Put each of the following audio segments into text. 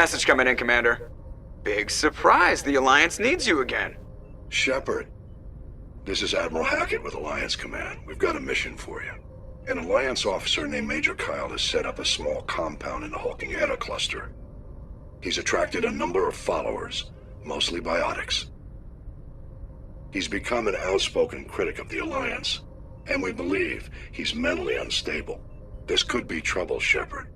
message coming in, Commander. Big surprise, the Alliance needs you again. Shepard, this is Admiral Hackett with Alliance Command. We've got a mission for you. An Alliance officer named Major Kyle has set up a small compound in the Hulking Eta cluster. He's attracted a number of followers, mostly biotics. He's become an outspoken critic of the Alliance, and we believe he's mentally unstable. This could be trouble, Shepard.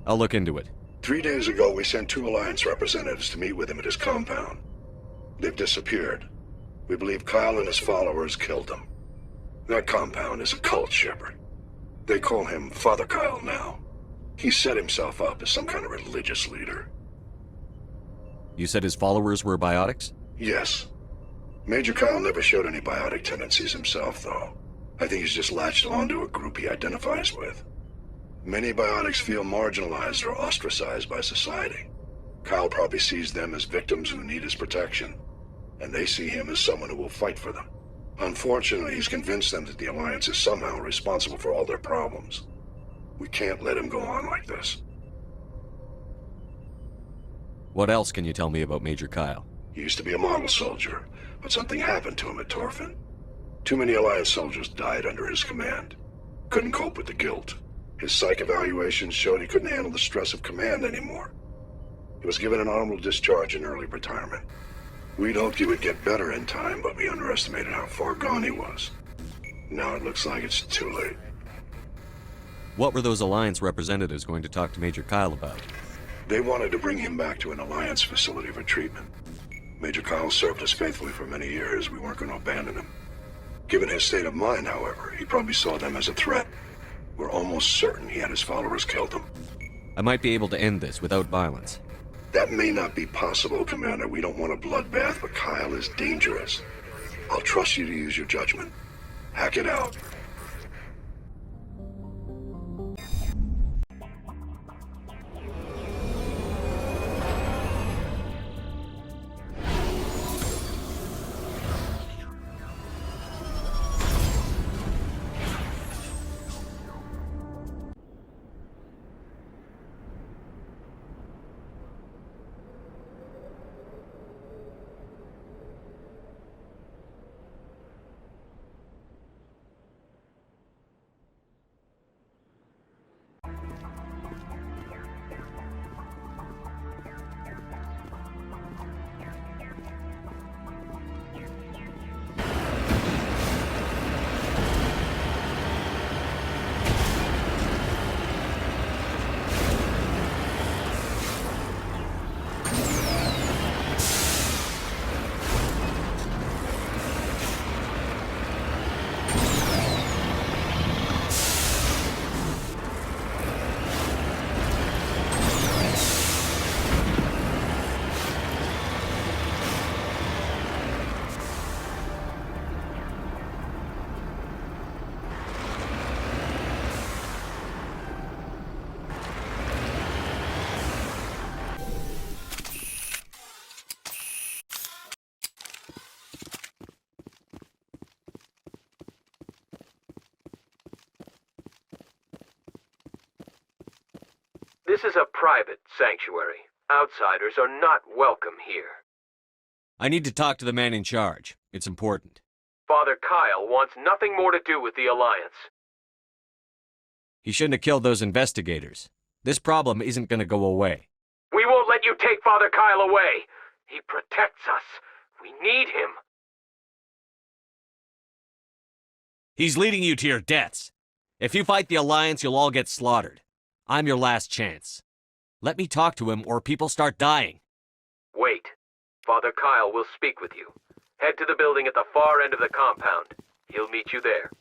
I'll look into it. 3 days ago, we sent 2 Alliance representatives to meet with him at his compound. They've disappeared. We believe Kyle and his followers killed them. That compound is a cult, Shepard. They call him Father Kyle now. He set himself up as some kind of religious leader. You said his followers were biotics? Yes. Major Kyle never showed any biotic tendencies himself, though. I think he's just latched onto a group he identifies with. Many biotics feel marginalized or ostracized by society. Kyle probably sees them as victims who need his protection, and they see him as someone who will fight for them. Unfortunately, he's convinced them that the Alliance is somehow responsible for all their problems. We can't let him go on like this. What else can you tell me about Major Kyle? He used to be a model soldier, but something happened to him at Torfin. Too many Alliance soldiers died under his command. Couldn't cope with the guilt. His psych evaluations showed he couldn't handle the stress of command anymore. He was given an honorable discharge in early retirement. We'd hoped he would get better in time, but we underestimated how far gone he was. Now it looks like it's too late. What were those Alliance representatives going to talk to Major Kyle about? They wanted to bring him back to an Alliance facility for treatment. Major Kyle served us faithfully for many years. We weren't going to abandon him. Given his state of mind, however, he probably saw them as a threat. We're almost certain he had his followers killed him. I might be able to end this without violence. That may not be possible, Commander. We don't want a bloodbath, but Kyle is dangerous. I'll trust you to use your judgment. Hack it out. This is a private sanctuary. Outsiders are not welcome here. I need to talk to the man in charge. It's important. Father Kyle wants nothing more to do with the Alliance. He shouldn't have killed those investigators. This problem isn't going to go away. We won't let you take Father Kyle away. He protects us. We need him. He's leading you to your deaths. If you fight the Alliance, you'll all get slaughtered. I'm your last chance. Let me talk to him or people start dying. Wait. Father Kyle will speak with you. Head to the building at the far end of the compound. He'll meet you there.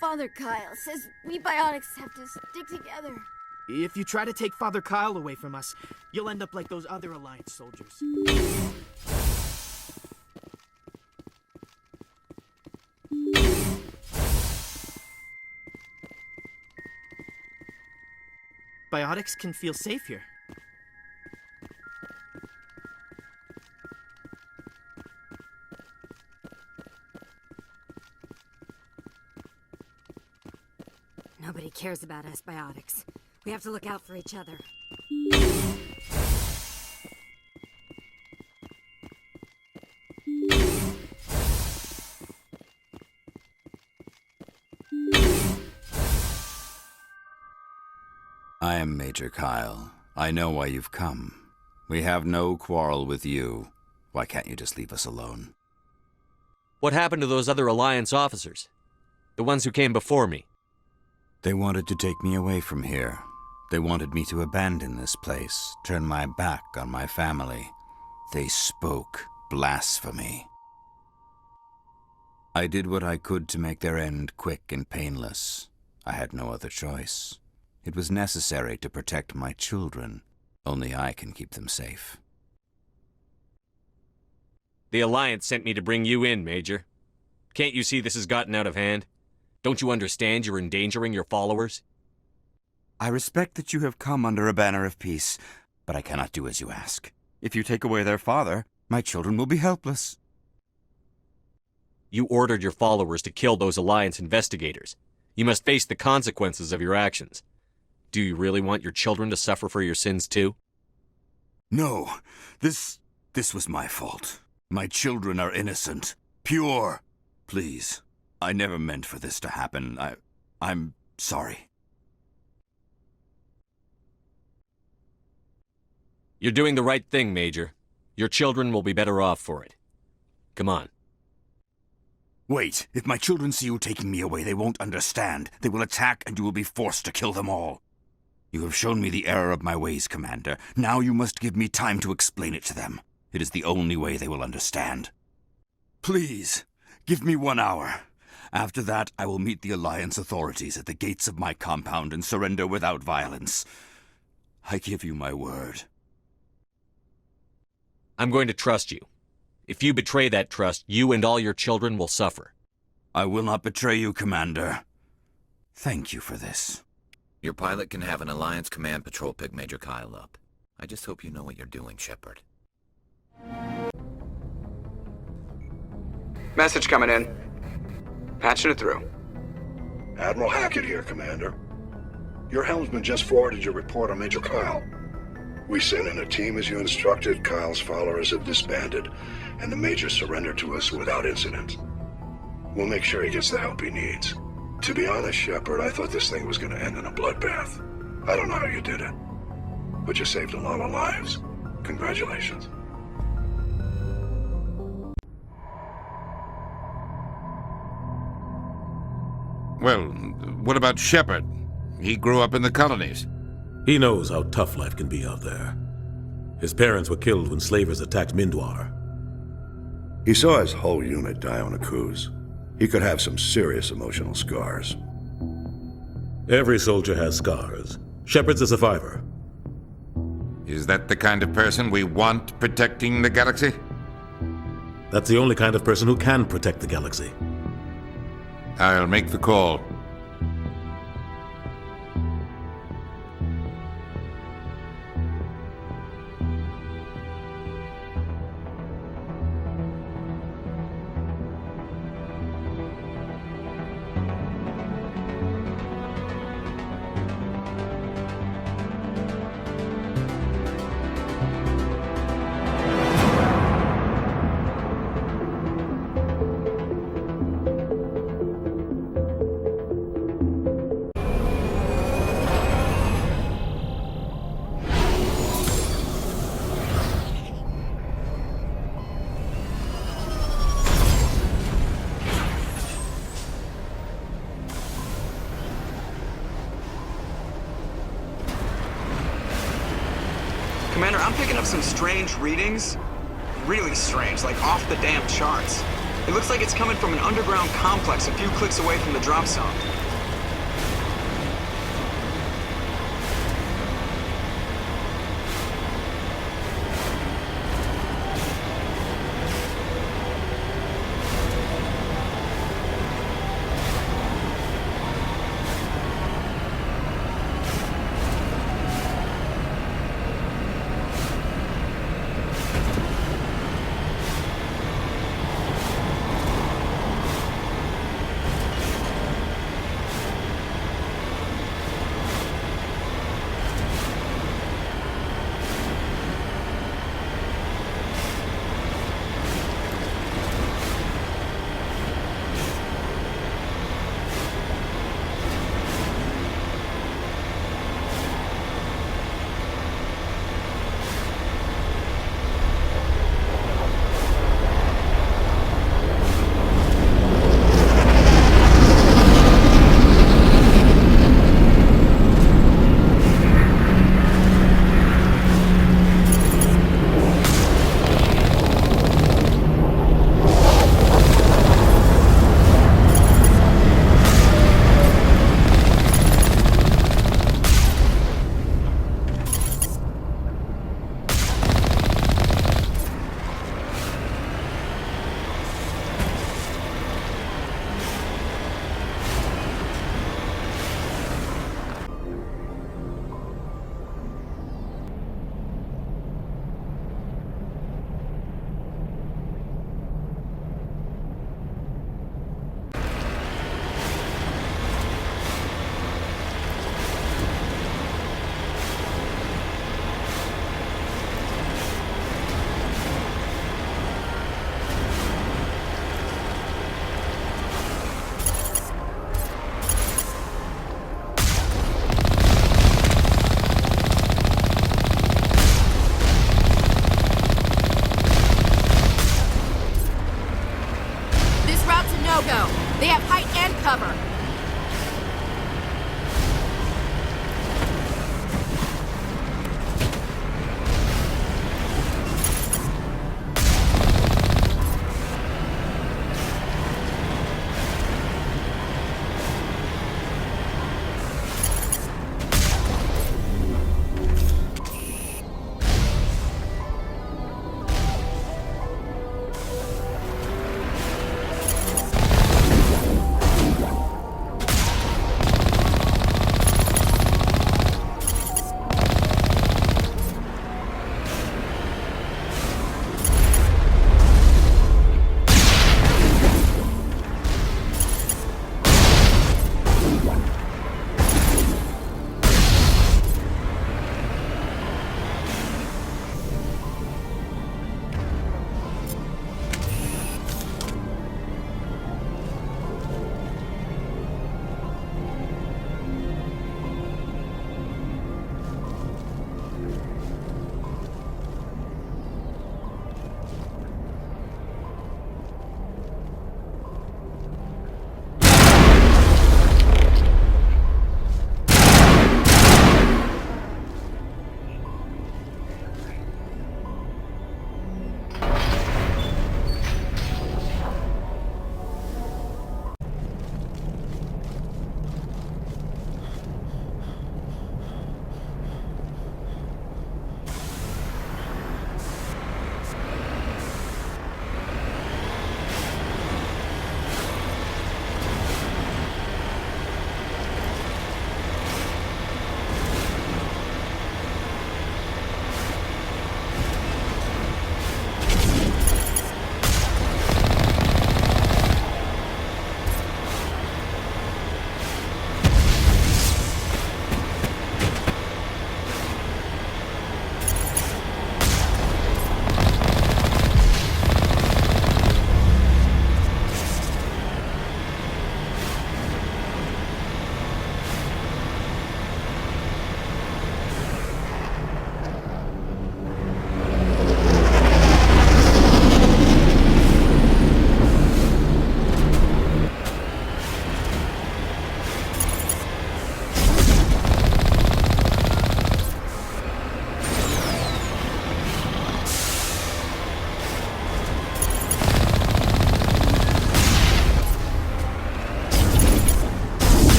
Father Kyle says we biotics have to stick together. If you try to take Father Kyle away from us, you'll end up like those other Alliance soldiers. biotics can feel safe here. Nobody cares about us biotics. We have to look out for each other. I am Major Kyle. I know why you've come. We have no quarrel with you. Why can't you just leave us alone? What happened to those other Alliance officers? The ones who came before me? They wanted to take me away from here. They wanted me to abandon this place, turn my back on my family. They spoke blasphemy. I did what I could to make their end quick and painless. I had no other choice. It was necessary to protect my children. Only I can keep them safe. The Alliance sent me to bring you in, Major. Can't you see this has gotten out of hand? Don't you understand you're endangering your followers? I respect that you have come under a banner of peace, but I cannot do as you ask. If you take away their father, my children will be helpless. You ordered your followers to kill those Alliance investigators. You must face the consequences of your actions. Do you really want your children to suffer for your sins too? No, this was my fault. My children are innocent, pure. Please, I never meant for this to happen. I'm sorry. You're doing the right thing, Major. Your children will be better off for it. Come on. Wait, if my children see you taking me away, they won't understand. They will attack and you will be forced to kill them all. You have shown me the error of my ways, Commander. Now you must give me time to explain it to them. It is the only way they will understand. Please, give me 1 hour. After that, I will meet the Alliance authorities at the gates of my compound and surrender without violence. I give you my word. I'm going to trust you. If you betray that trust, you and all your children will suffer. I will not betray you, Commander. Thank you for this. Your pilot can have an Alliance command patrol pick Major Kyle up. I just hope you know what you're doing, Shepard. Message coming in. Patching it through. Admiral Hackett here, Commander. Your helmsman just forwarded your report on Major Kyle. We sent in a team as you instructed. Kyle's followers have disbanded, and the Major surrendered to us without incident. We'll make sure he gets the help he needs. To be honest, Shepard, I thought this thing was going to end in a bloodbath. I don't know how you did it, but you saved a lot of lives. Congratulations. Well, what about Shepard? He grew up in the colonies. He knows how tough life can be out there. His parents were killed when slavers attacked Mindwar. He saw his whole unit die on a cruise. He could have some serious emotional scars. Every soldier has scars. Shepard's a survivor. Is that the kind of person we want protecting the galaxy? That's the only kind of person who can protect the galaxy. I'll make the call. Commander, I'm picking up some strange readings. Really strange, like off the damn charts. It looks like it's coming from an underground complex a few clicks away from the drop zone.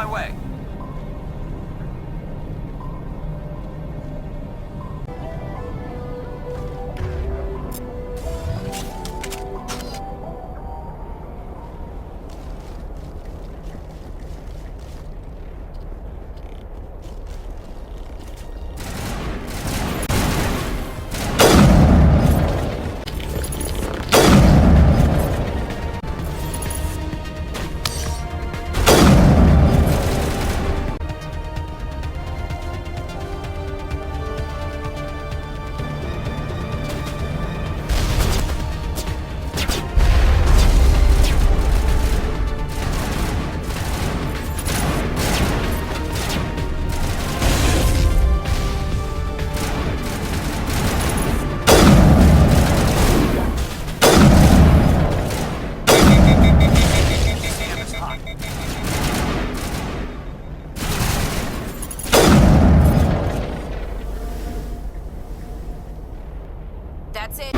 my way. That's it.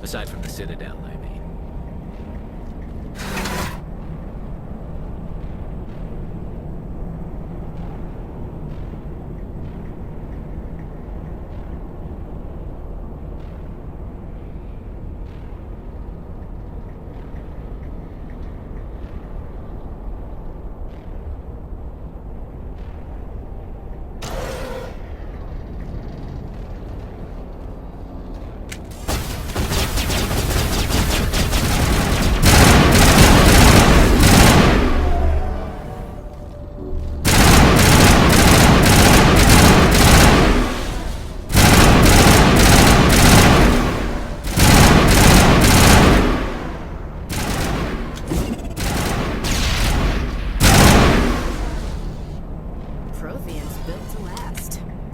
Aside from the Citadel, I mean.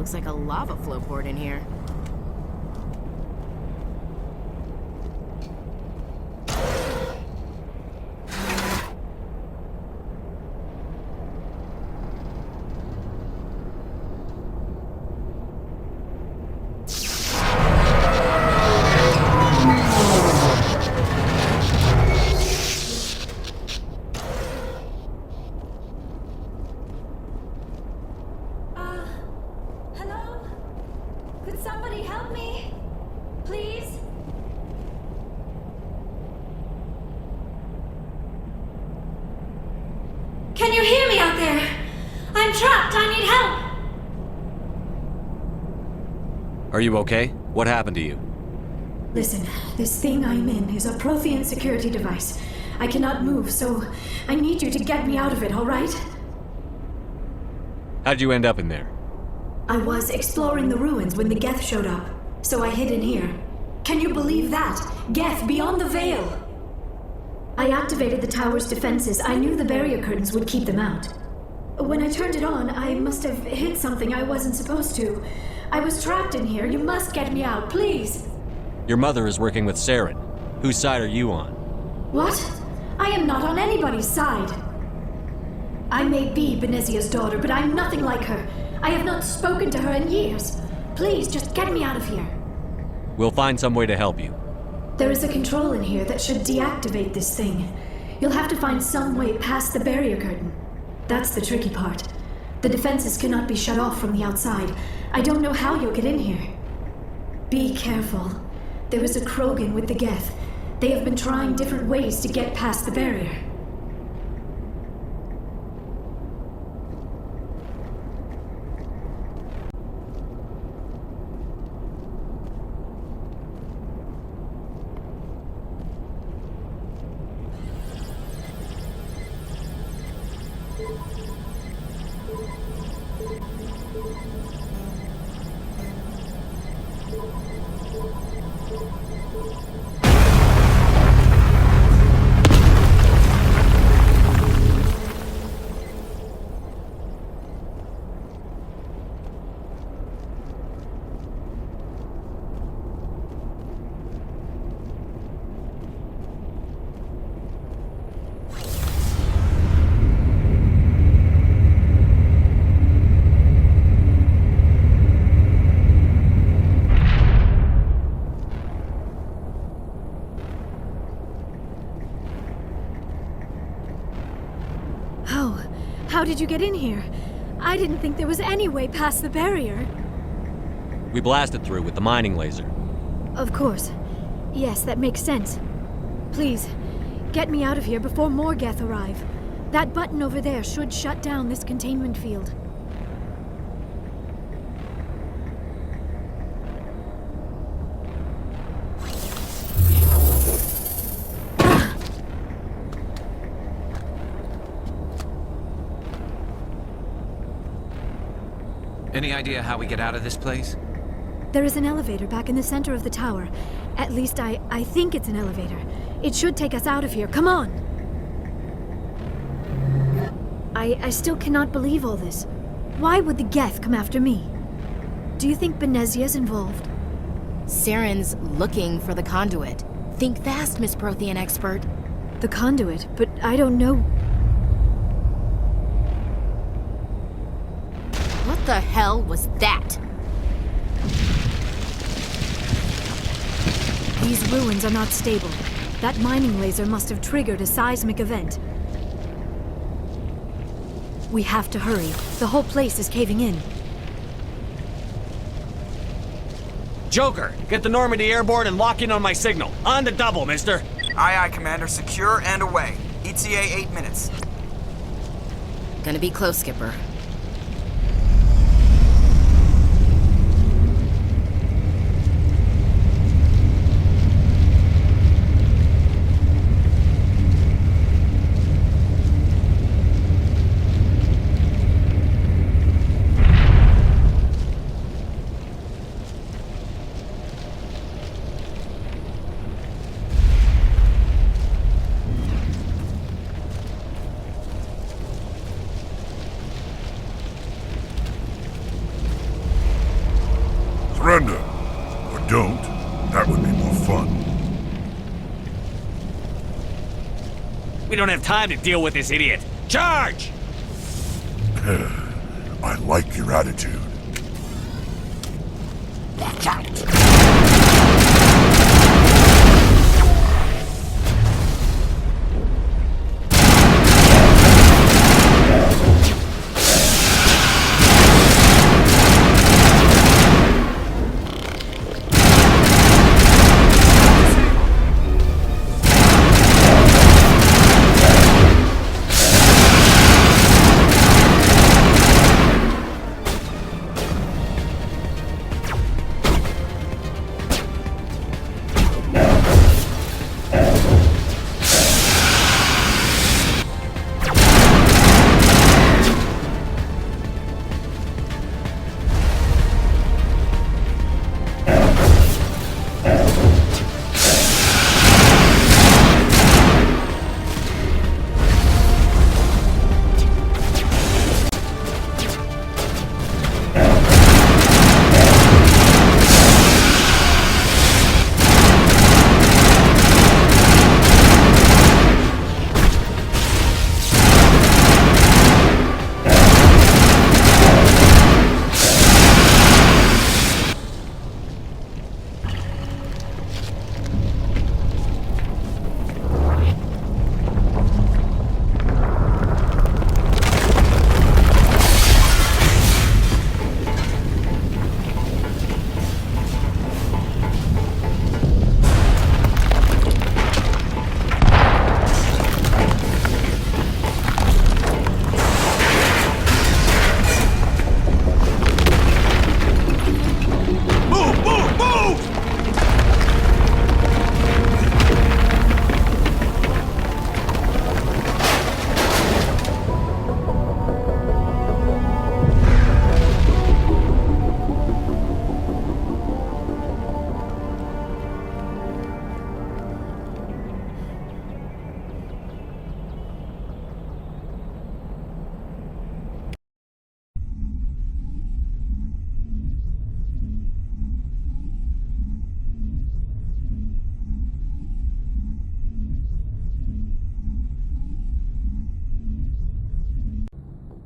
Looks like a lava flow port in here. Can you hear me out there? I'm trapped. I need help. Are you okay? What happened to you? Listen, this thing I'm in is a Prothean security device. I cannot move, so I need you to get me out of it, all right? How'd you end up in there? I was exploring the ruins when the Geth showed up, so I hid in here. Can you believe that? Geth beyond the veil! I activated the tower's defenses. I knew the barrier curtains would keep them out. When I turned it on, I must have hit something I wasn't supposed to. I was trapped in here. You must get me out, please! Your mother is working with Saren. Whose side are you on? What? I am not on anybody's side. I may be Benezia's daughter, but I'm nothing like her. I have not spoken to her in years. Please, just get me out of here. We'll find some way to help you. There is a control in here that should deactivate this thing. You'll have to find some way past the barrier curtain. That's the tricky part. The defenses cannot be shut off from the outside. I don't know how you'll get in here. Be careful. There is a Krogan with the Geth. They have been trying different ways to get past the barrier. How did you get in here? I didn't think there was any way past the barrier. We blasted through with the mining laser. Of course. Yes, that makes sense. Please, get me out of here before more Geth arrive. That button over there should shut down this containment field. Any idea how we get out of this place? There is an elevator back in the center of the tower. At least I think it's an elevator. It should take us out of here. Come on! I still cannot believe all this. Why would the Geth come after me? Do you think Benezia's involved? Saren's looking for the conduit. Think fast, Miss Prothean expert. The conduit? But I don't know... What the hell was that? These ruins are not stable. That mining laser must have triggered a seismic event. We have to hurry. The whole place is caving in. Joker, get the Normandy airborne and lock in on my signal. On the double, mister. Aye, aye, Commander. Secure and away. ETA 8 minutes. Gonna be close, Skipper. don't have time to deal with this idiot. Charge! I like your attitude. Watch out!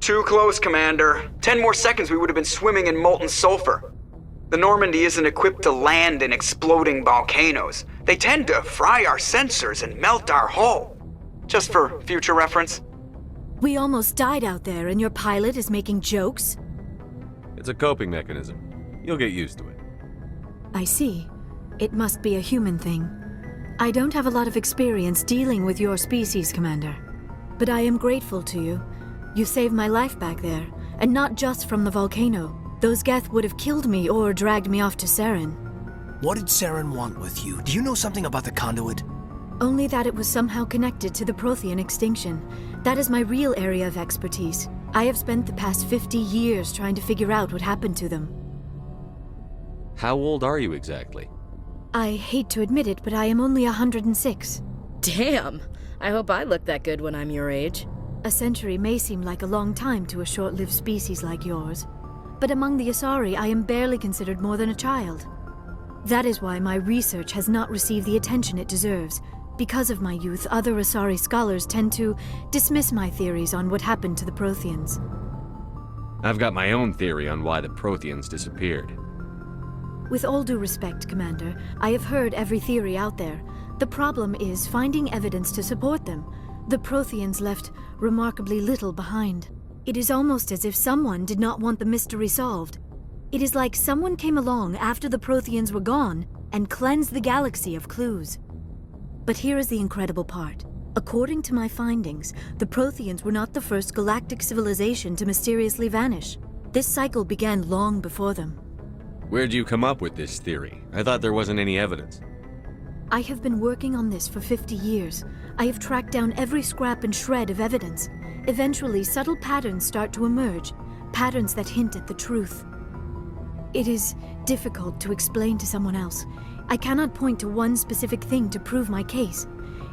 Too close, Commander. 10 more seconds we would have been swimming in molten sulfur. The Normandy isn't equipped to land in exploding volcanoes. They tend to fry our sensors and melt our hull. Just for future reference. We almost died out there, and your pilot is making jokes? It's a coping mechanism. You'll get used to it. I see. It must be a human thing. I don't have a lot of experience dealing with your species, Commander. But I am grateful to you. You saved my life back there, and not just from the volcano. Those Geth would have killed me or dragged me off to Saren. What did Saren want with you? Do you know something about the conduit? Only that it was somehow connected to the Prothean extinction. That is my real area of expertise. I have spent the past 50 years trying to figure out what happened to them. How old are you exactly? I hate to admit it, but I am only 106. Damn! I hope I look that good when I'm your age. A century may seem like a long time to a short-lived species like yours, but among the Asari I am barely considered more than a child. That is why my research has not received the attention it deserves. Because of my youth, other Asari scholars tend to dismiss my theories on what happened to the Protheans. I've got my own theory on why the Protheans disappeared. With all due respect, Commander, I have heard every theory out there. The problem is finding evidence to support them. The Protheans left remarkably little behind. It is almost as if someone did not want the mystery solved. It is like someone came along after the Protheans were gone and cleansed the galaxy of clues. But here is the incredible part. According to my findings, the Protheans were not the first galactic civilization to mysteriously vanish. This cycle began long before them. Where'd you come up with this theory? I thought there wasn't any evidence. I have been working on this for 50 years. I have tracked down every scrap and shred of evidence. Eventually, subtle patterns start to emerge, patterns that hint at the truth. It is difficult to explain to someone else. I cannot point to one specific thing to prove my case.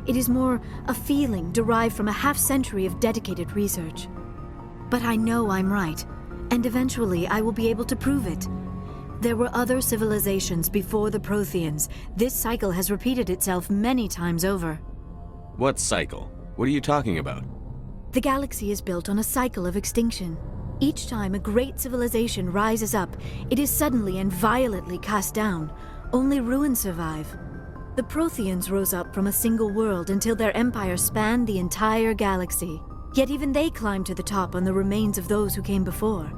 It is more a feeling derived from a half-century of dedicated research. But I know I'm right, and eventually I will be able to prove it. There were other civilizations before the Protheans. This cycle has repeated itself many times over. What cycle? What are you talking about? The galaxy is built on a cycle of extinction. Each time a great civilization rises up, it is suddenly and violently cast down. Only ruins survive. The Protheans rose up from a single world until their empire spanned the entire galaxy. Yet even they climbed to the top on the remains of those who came before.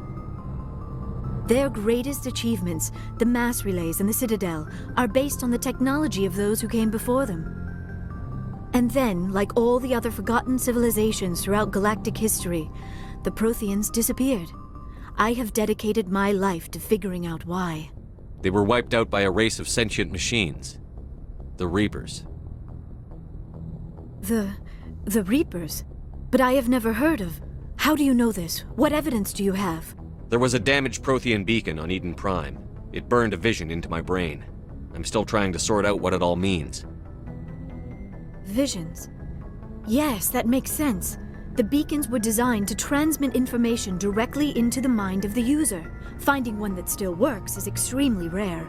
Their greatest achievements, the mass relays and the Citadel, are based on the technology of those who came before them. And then, like all the other forgotten civilizations throughout galactic history, the Protheans disappeared. I have dedicated my life to figuring out why. They were wiped out by a race of sentient machines. The Reapers. The Reapers? But I have never heard of. How do you know this? What evidence do you have? There was a damaged Prothean beacon on Eden Prime. It burned a vision into my brain. I'm still trying to sort out what it all means. Visions. Yes, that makes sense. The beacons were designed to transmit information directly into the mind of the user. Finding one that still works is extremely rare.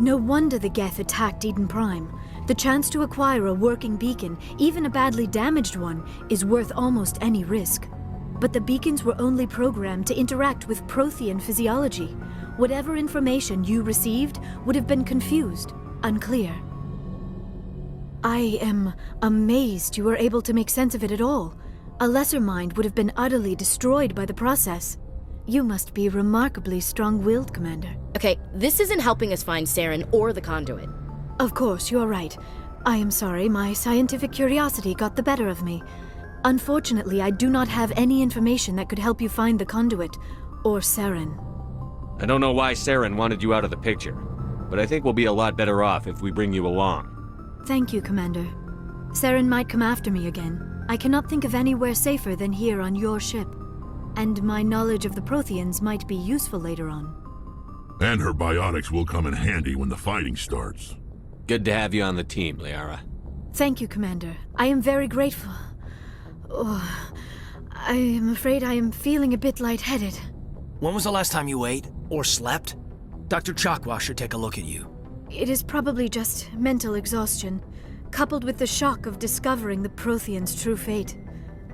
No wonder the Geth attacked Eden Prime. The chance to acquire a working beacon, even a badly damaged one, is worth almost any risk. But the beacons were only programmed to interact with Prothean physiology. Whatever information you received would have been confused, unclear. I am amazed you were able to make sense of it at all. A lesser mind would have been utterly destroyed by the process. You must be remarkably strong-willed, Commander. Okay, this isn't helping us find Saren or the conduit. Of course, you're right. I am sorry, my scientific curiosity got the better of me. Unfortunately, I do not have any information that could help you find the conduit, or Saren. I don't know why Saren wanted you out of the picture, but I think we'll be a lot better off if we bring you along. Thank you, Commander. Saren might come after me again. I cannot think of anywhere safer than here on your ship. And my knowledge of the Protheans might be useful later on. And her biotics will come in handy when the fighting starts. Good to have you on the team, Liara. Thank you, Commander. I am very grateful. Oh, I am afraid I am feeling a bit lightheaded. When was the last time you ate or slept? Dr. Chakwa should take a look at you. It is probably just mental exhaustion, coupled with the shock of discovering the Protheans' true fate.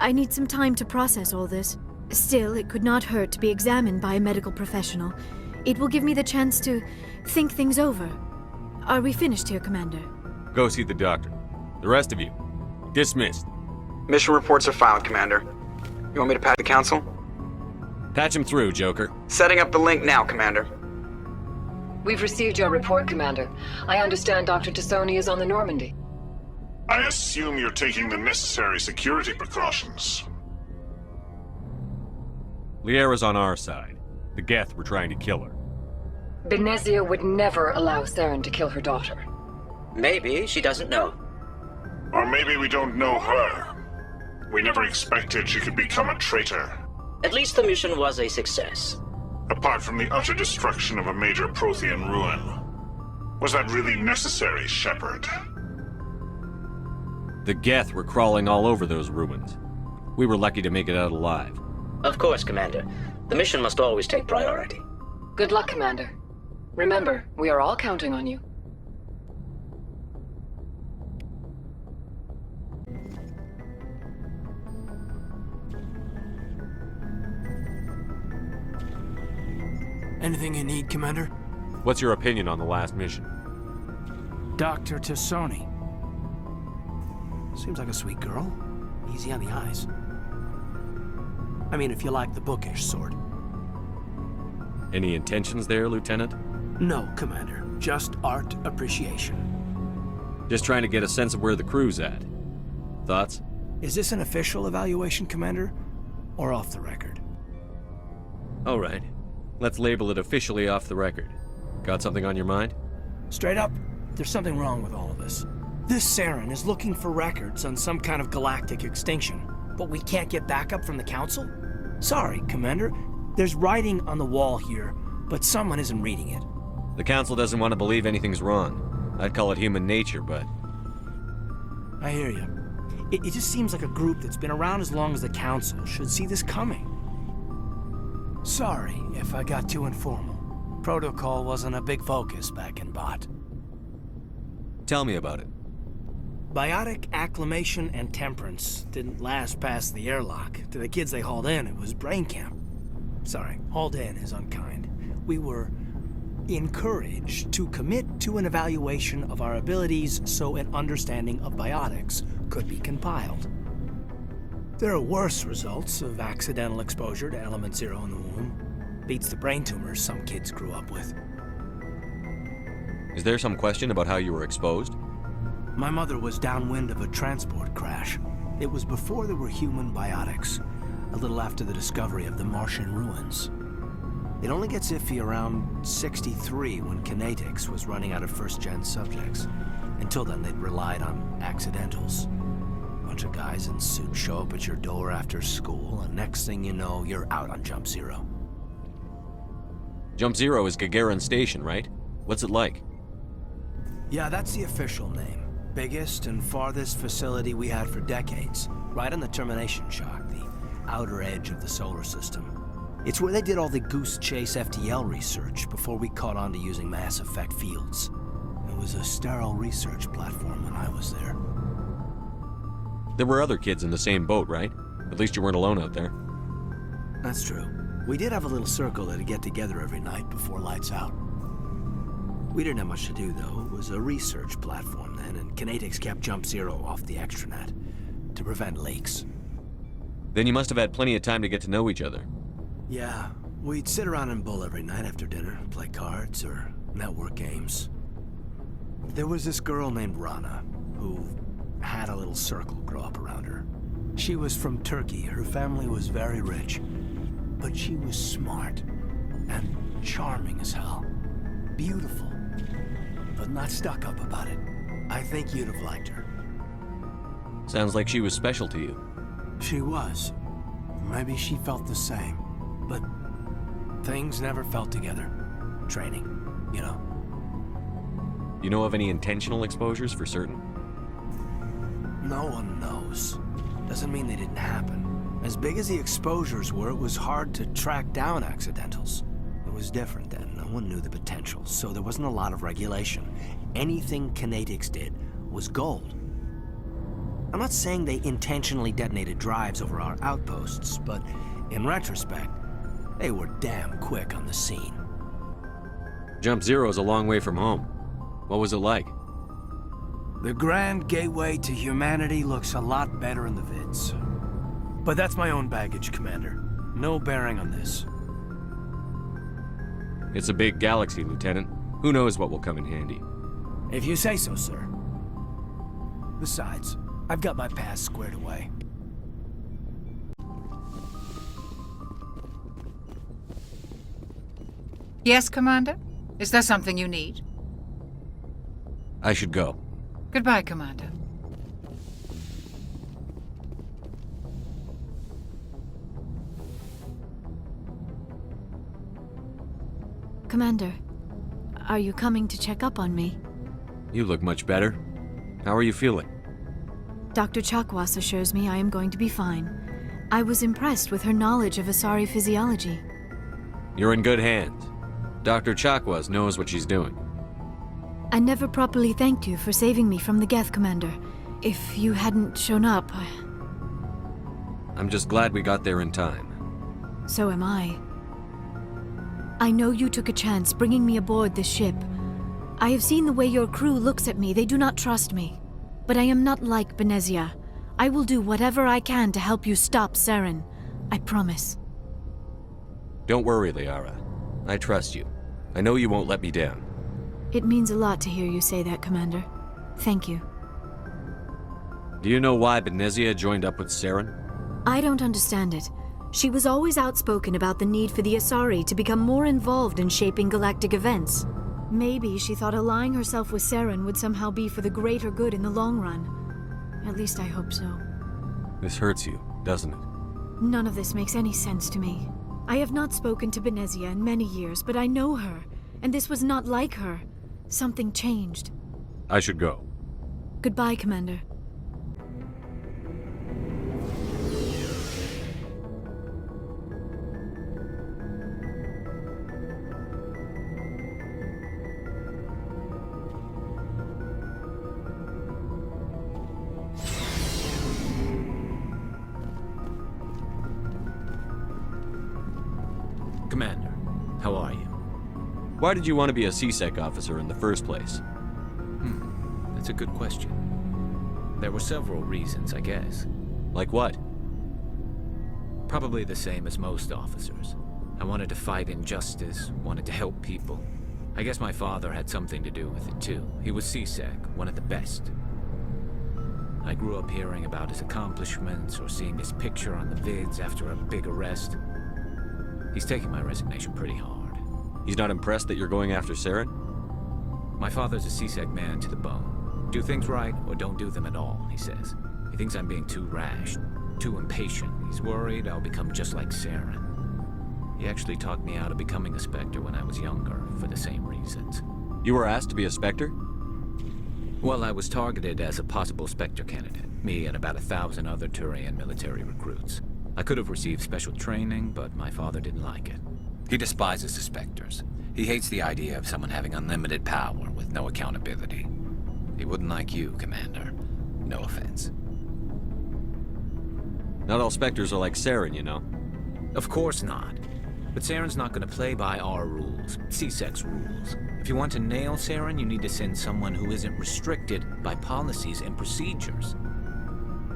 I need some time to process all this. Still, it could not hurt to be examined by a medical professional. It will give me the chance to think things over. Are we finished here, Commander? Go see the doctor. The rest of you, dismissed. Mission reports are filed, Commander. You want me to patch the Council? Patch him through, Joker. Setting up the link now, Commander. We've received your report, Commander. I understand Dr. Tassoni is on the Normandy. I assume you're taking the necessary security precautions. Liara's on our side. The Geth were trying to kill her. Benezia would never allow Saren to kill her daughter. Maybe she doesn't know. Or maybe we don't know her. We never expected she could become a traitor. At least the mission was a success. Apart from the utter destruction of a major Prothean ruin. Was that really necessary, Shepard? The Geth were crawling all over those ruins. We were lucky to make it out alive. Of course, Commander. The mission must always take priority. Good luck, Commander. Remember, we are all counting on you. Anything you need, Commander? What's your opinion on the last mission? Dr. Tassoni. Seems like a sweet girl. Easy on the eyes. I mean, if you like the bookish sort. Any intentions there, Lieutenant? No, Commander. Just art appreciation. Just trying to get a sense of where the crew's at. Thoughts? Is this an official evaluation, Commander? Or off the record? All right. Let's label it officially off the record. Got something on your mind? Straight up, there's something wrong with all of this. This Saren is looking for records on some kind of galactic extinction, but we can't get backup from the Council? Sorry, Commander. There's writing on the wall here, but someone isn't reading it. The Council doesn't want to believe anything's wrong. I'd call it human nature, but... I hear you. It just seems like a group that's been around as long as the Council should see this coming. Sorry if I got too informal. Protocol wasn't a big focus back in Bot. Tell me about it. Biotic acclimation and temperance didn't last past the airlock. To the kids they hauled in, it was brain camp. Sorry, hauled in is unkind. We were encouraged to commit to an evaluation of our abilities so an understanding of biotics could be compiled. There are worse results of accidental exposure to Element Zero in the womb. Beats the brain tumors some kids grew up with. Is there some question about how you were exposed? My mother was downwind of a transport crash. It was before there were human biotics, a little after the discovery of the Martian ruins. It only gets iffy around 63 when Kinetics was running out of first-gen subjects. Until then, they'd relied on accidentals. Bunch of guys in suits show up at your door after school, and next thing you know, you're out on Jump Zero. Jump Zero is Gagarin Station, right? What's it like? Yeah, that's the official name. Biggest and farthest facility we had for decades. Right on the termination shock, the outer edge of the solar system. It's where they did all the Goose Chase FTL research before we caught on to using mass effect fields. It was a sterile research platform when I was there. There were other kids in the same boat, right? At least you weren't alone out there. That's true. We did have a little circle that'd get together every night before lights out. We didn't have much to do, though. It was a research platform then, and Kinetics kept Jump Zero off the extranet to prevent leaks. Then you must have had plenty of time to get to know each other. Yeah, we'd sit around and bull every night after dinner, play cards or network games. There was this girl named Rana, who had a little circle grow up around her. She was from Turkey. Her family was very rich, but she was smart and charming as hell. Beautiful, but not stuck up about it. I think you'd have liked her. Sounds like she was special to you. She was. Maybe she felt the same, but things never felt together. Training, you know. You know of any intentional exposures for certain? No one knows. Doesn't mean they didn't happen. As big as the exposures were, it was hard to track down accidentals. It was different then. No one knew the potential, so there wasn't a lot of regulation. Anything Kinetics did was gold. I'm not saying they intentionally detonated drives over our outposts, but in retrospect, they were damn quick on the scene. Jump Zero's a long way from home. What was it like? The grand gateway to humanity looks a lot better in the vids. But that's my own baggage, Commander. No bearing on this. It's a big galaxy, Lieutenant. Who knows what will come in handy? If you say so, sir. Besides, I've got my past squared away. Yes, Commander? Is there something you need? I should go. Goodbye, Commander. Commander, are you coming to check up on me? You look much better. How are you feeling? Dr. Chakwas assures me I am going to be fine. I was impressed with her knowledge of Asari physiology. You're in good hands. Dr. Chakwas knows what she's doing. I never properly thanked you for saving me from the Geth, Commander. If you hadn't shown up, I'm just glad we got there in time. So am I. I know you took a chance bringing me aboard this ship. I have seen the way your crew looks at me. They do not trust me. But I am not like Benezia. I will do whatever I can to help you stop Saren. I promise. Don't worry, Liara. I trust you. I know you won't let me down. It means a lot to hear you say that, Commander. Thank you. Do you know why Benezia joined up with Saren? I don't understand it. She was always outspoken about the need for the Asari to become more involved in shaping galactic events. Maybe she thought allying herself with Saren would somehow be for the greater good in the long run. At least I hope so. This hurts you, doesn't it? None of this makes any sense to me. I have not spoken to Benezia in many years, but I know her, and this was not like her. Something changed. I should go. Goodbye, Commander. Commander, how are you? Why did you want to be a CSEC officer in the first place? That's a good question. There were several reasons, I guess. Like what? Probably the same as most officers. I wanted to fight injustice, wanted to help people. I guess my father had something to do with it too. He was CSEC, one of the best. I grew up hearing about his accomplishments or seeing his picture on the vids after a big arrest. He's taking my resignation pretty hard. He's not impressed that you're going after Saren? My father's a CSEC man to the bone. Do things right or don't do them at all, he says. He thinks I'm being too rash, too impatient. He's worried I'll become just like Saren. He actually talked me out of becoming a Spectre when I was younger, for the same reasons. You were asked to be a Spectre? Well, I was targeted as a possible Spectre candidate. Me and about 1,000 other Turian military recruits. I could have received special training, but my father didn't like it. He despises the Spectres. He hates the idea of someone having unlimited power with no accountability. He wouldn't like you, Commander. No offense. Not all Spectres are like Saren, you know. Of course not. But Saren's not going to play by our rules, CSEC's rules. If you want to nail Saren, you need to send someone who isn't restricted by policies and procedures.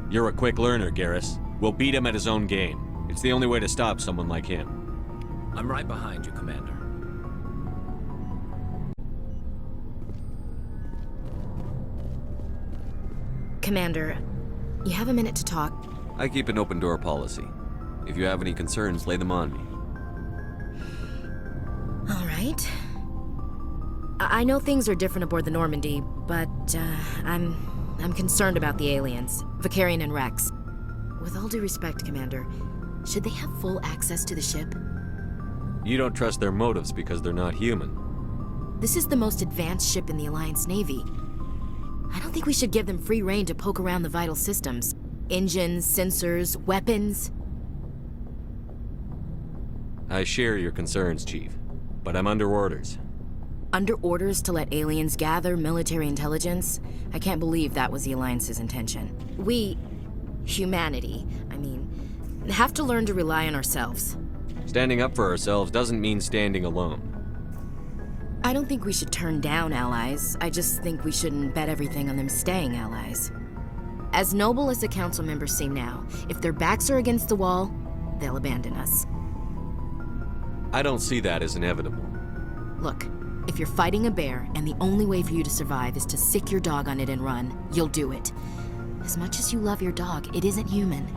You're a quick learner, Garrus. We'll beat him at his own game. It's the only way to stop someone like him. I'm right behind you, Commander. Commander, you have a minute to talk? I keep an open door policy. If you have any concerns, lay them on me. All right. I know things are different aboard the Normandy, but I'm concerned about the aliens, Vicarian and Rex. With all due respect, Commander, should they have full access to the ship? You don't trust their motives because they're not human. This is the most advanced ship in the Alliance Navy. I don't think we should give them free rein to poke around the vital systems. Engines, sensors, weapons. I share your concerns, Chief, but I'm under orders. Under orders to let aliens gather military intelligence? I can't believe that was the Alliance's intention. We, humanity, have to learn to rely on ourselves. Standing up for ourselves doesn't mean standing alone. I don't think we should turn down allies. I just think we shouldn't bet everything on them staying allies. As noble as the council members seem now, if their backs are against the wall, they'll abandon us. I don't see that as inevitable. Look, if you're fighting a bear and the only way for you to survive is to sick your dog on it and run, you'll do it. As much as you love your dog, it isn't human.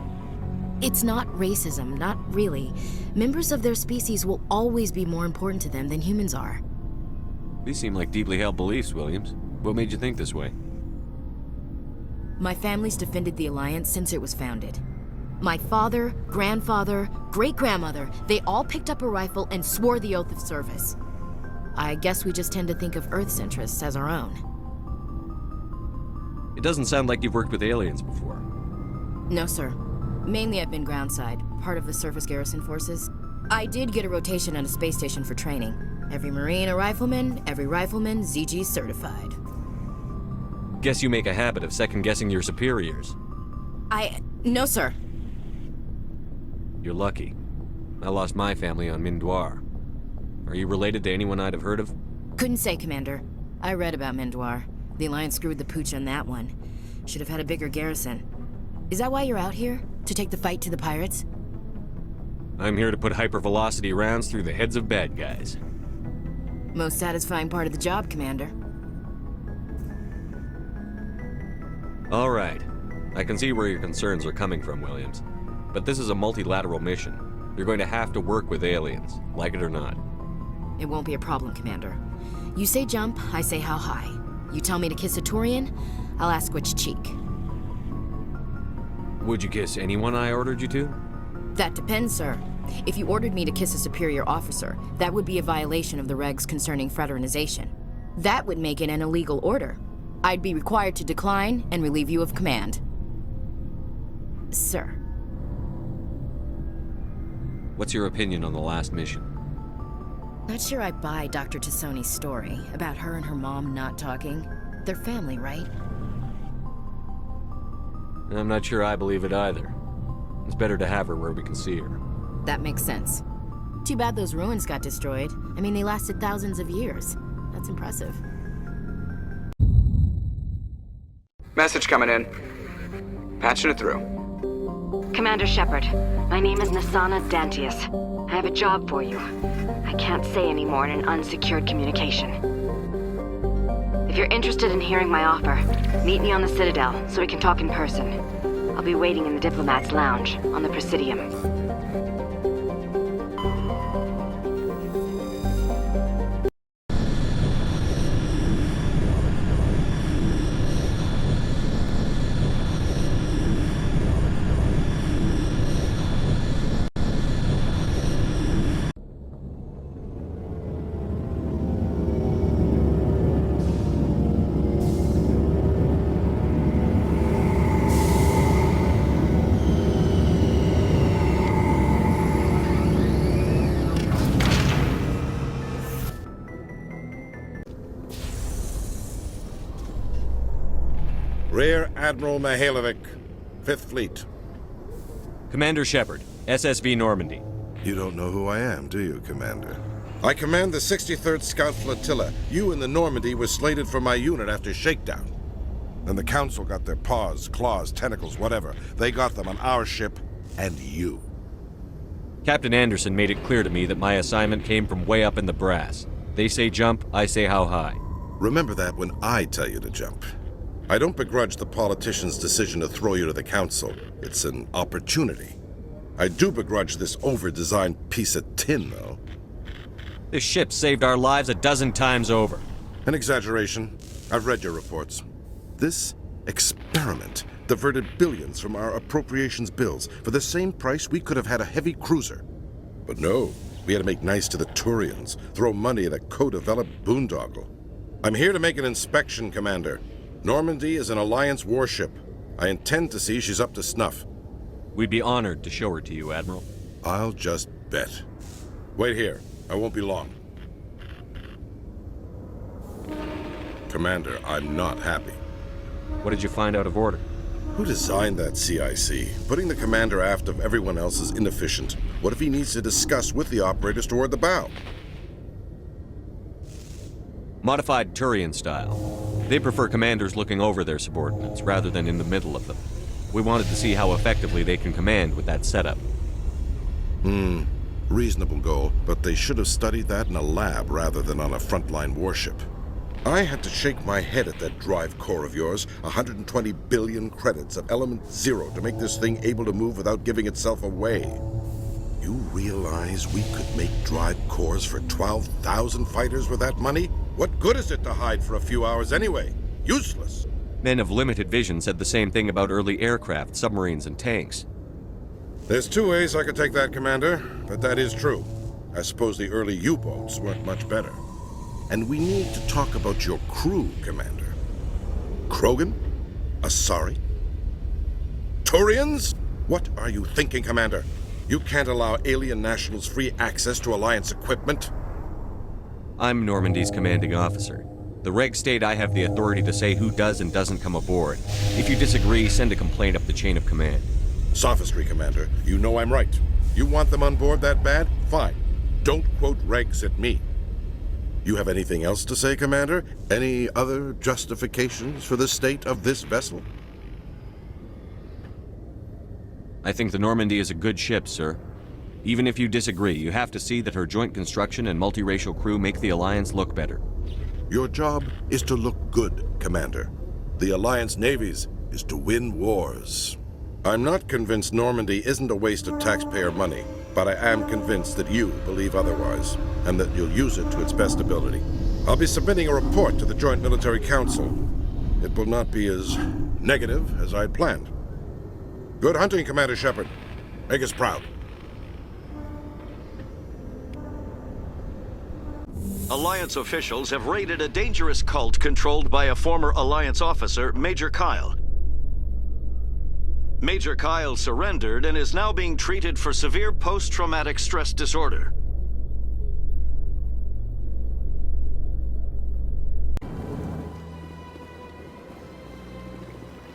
It's not racism, not really. Members of their species will always be more important to them than humans are. These seem like deeply held beliefs, Williams. What made you think this way? My family's defended the Alliance since it was founded. My father, grandfather, great-grandmother, they all picked up a rifle and swore the oath of service. I guess we just tend to think of Earth's interests as our own. It doesn't sound like you've worked with aliens before. No, sir. Mainly I've been groundside, part of the surface garrison forces. I did get a rotation on a space station for training. Every Marine a rifleman, every rifleman ZG certified. Guess you make a habit of second-guessing your superiors. No, sir. You're lucky. I lost my family on Mindoir. Are you related to anyone I'd have heard of? Couldn't say, Commander. I read about Mindoir. The Alliance screwed the pooch on that one. Should have had a bigger garrison. Is that why you're out here? To take the fight to the pirates? I'm here to put hypervelocity rounds through the heads of bad guys. Most satisfying part of the job, Commander. All right. I can see where your concerns are coming from, Williams. But this is a multilateral mission. You're going to have to work with aliens, like it or not. It won't be a problem, Commander. You say jump, I say how high. You tell me to kiss a Turian, I'll ask which cheek. Would you kiss anyone I ordered you to? That depends, sir. If you ordered me to kiss a superior officer, that would be a violation of the regs concerning fraternization. That would make it an illegal order. I'd be required to decline and relieve you of command. Sir. What's your opinion on the last mission? Not sure I buy Dr. Tassoni's story about her and her mom not talking. They're family, right? I'm not sure I believe it either. It's better to have her where we can see her. That makes sense. Too bad those ruins got destroyed. I mean, they lasted thousands of years. That's impressive. Message coming in. Patching it through. Commander Shepard, my name is Nasana Dantius. I have a job for you. I can't say any more in an unsecured communication. If you're interested in hearing my offer, meet me on the Citadel so we can talk in person. I'll be waiting in the Diplomat's Lounge on the Presidium. Rear Admiral Mihailovic, 5th Fleet. Commander Shepard, SSV Normandy. You don't know who I am, do you, Commander? I command the 63rd Scout Flotilla. You and the Normandy were slated for my unit after shakedown. Then the Council got their paws, claws, tentacles, whatever. They got them on our ship, and you. Captain Anderson made it clear to me that my assignment came from way up in the brass. They say jump, I say how high. Remember that when I tell you to jump. I don't begrudge the politician's decision to throw you to the Council. It's an opportunity. I do begrudge this over-designed piece of tin, though. This ship saved our lives a dozen times over. An exaggeration. I've read your reports. This experiment diverted billions from our appropriations bills. For the same price, we could have had a heavy cruiser. But no, we had to make nice to the Turians, throw money at a co-developed boondoggle. I'm here to make an inspection, Commander. Normandy is an Alliance warship. I intend to see she's up to snuff. We'd be honored to show her to you, Admiral. I'll just bet. Wait here. I won't be long. Commander, I'm not happy. What did you find out of order? Who designed that CIC? Putting the commander aft of everyone else is inefficient. What if he needs to discuss with the operators toward the bow? Modified Turian style. They prefer commanders looking over their subordinates rather than in the middle of them. We wanted to see how effectively they can command with that setup. Reasonable goal, but they should have studied that in a lab rather than on a frontline warship. I had to shake my head at that drive core of yours. 120 billion credits of element 0 to make this thing able to move without giving itself away. You realize we could make drive cores for 12,000 fighters with that money? What good is it to hide for a few hours anyway? Useless. Men of limited vision said the same thing about early aircraft, submarines, and tanks. There's two ways I could take that, Commander, but that is true. I suppose the early U-boats weren't much better. And we need to talk about your crew, Commander. Krogan? Asari? Turians? What are you thinking, Commander? You can't allow alien nationals free access to Alliance equipment? I'm Normandy's commanding officer. The regs state I have the authority to say who does and doesn't come aboard. If you disagree, send a complaint up the chain of command. Sophistry, Commander. You know I'm right. You want them on board that bad? Fine. Don't quote regs at me. You have anything else to say, Commander? Any other justifications for the state of this vessel? I think the Normandy is a good ship, sir. Even if you disagree, you have to see that her joint construction and multiracial crew make the Alliance look better. Your job is to look good, Commander. The Alliance navies is to win wars. I'm not convinced Normandy isn't a waste of taxpayer money, but I am convinced that you believe otherwise, and that you'll use it to its best ability. I'll be submitting a report to the Joint Military Council. It will not be as negative as I'd planned. Good hunting, Commander Shepard. Make us proud. Alliance officials have raided a dangerous cult controlled by a former Alliance officer, Major Kyle. Major Kyle surrendered and is now being treated for severe post-traumatic stress disorder.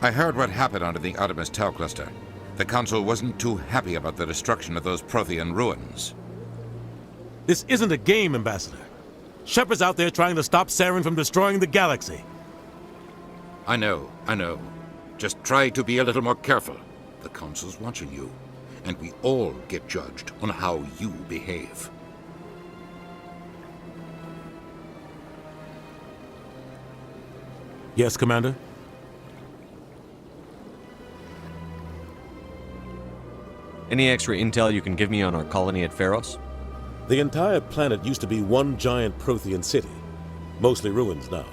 I heard what happened under the Artemis Tau cluster. The Council wasn't too happy about the destruction of those Prothean ruins. This isn't a game, Ambassador. Shepard's out there trying to stop Saren from destroying the galaxy. I know. Just try to be a little more careful. The Council's watching you, and we all get judged on how you behave. Yes, Commander? Any extra intel you can give me on our colony at Pharos? The entire planet used to be one giant Prothean city. Mostly ruins now.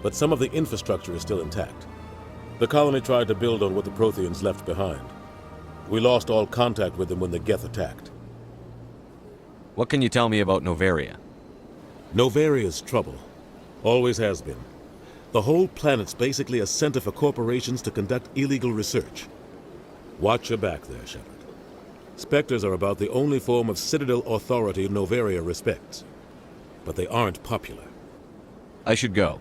But some of the infrastructure is still intact. The colony tried to build on what the Protheans left behind. We lost all contact with them when the Geth attacked. What can you tell me about Noveria? Novaria's trouble. Always has been. The whole planet's basically a center for corporations to conduct illegal research. Watch your back there, Shepard. Spectres are about the only form of Citadel authority Noveria respects. But they aren't popular. I should go.